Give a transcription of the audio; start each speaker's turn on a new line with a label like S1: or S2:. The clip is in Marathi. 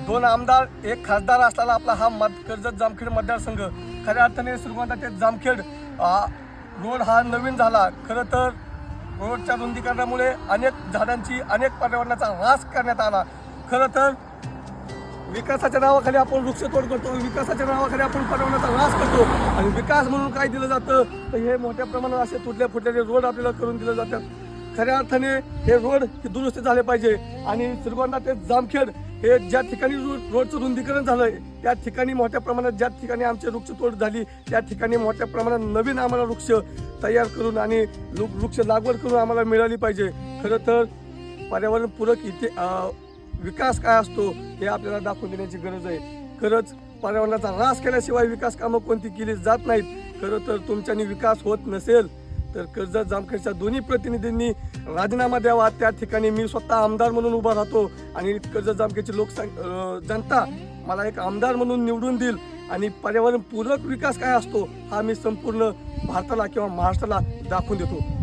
S1: 2 आमदार 1 खासदार असलेला आपला हा कर्जत जामखेड मतदारसंघ खऱ्या अर्थाने श्रीगोंदा ते जामखेड रोड हा नवीन झाला। खरं तर रोडच्या रुंदीकरणामुळे अनेक झाडांची अनेक पर्यावरणाचा ऱ्हास करण्यात आला। खरं तर विकासाच्या नावाखाली आपण वृक्षतोड करतो, विकासाच्या नावाखाली आपण पर्यावरणाचा ऱ्हास करतो आणि विकास म्हणून काय दिलं जातं तर हे मोठ्या प्रमाणात असे तुटल्या फुटलेले रोड आपल्याला करून दिले जातात। खऱ्या अर्थाने हे रोड दुरुस्त झाले पाहिजे आणि श्रीगोंदा ते जामखेड हे ज्या ठिकाणी रोडचं रुंदीकरण झालंय त्या ठिकाणी मोठ्या प्रमाणात ज्या ठिकाणी आमची वृक्षतोड झाली त्या ठिकाणी मोठ्या प्रमाणात नवीन आम्हाला वृक्ष तयार करून आणि वृक्ष लागवड करून आम्हाला मिळाली पाहिजे। खरं तर पर्यावरणपूरक विकास काय असतो हे आपल्याला दाखवून देण्याची गरज आहे। खरंच पर्यावरणाचा ऱ्हास केल्याशिवाय विकास कामं कोणती केली जात नाहीत। खरं तर तुमच्यानी विकास होत नसेल तर कर्जत जामखेडच्या दोन्ही प्रतिनिधींनी राजीनामा द्यावा। त्या ठिकाणी मी स्वतः आमदार म्हणून उभा राहतो आणि कर्जत जामखेडची जनता मला एक आमदार म्हणून निवडून देईल आणि पर्यावरणपूरक विकास काय असतो हा मी संपूर्ण भारताला किंवा महाराष्ट्राला दाखवून देतो।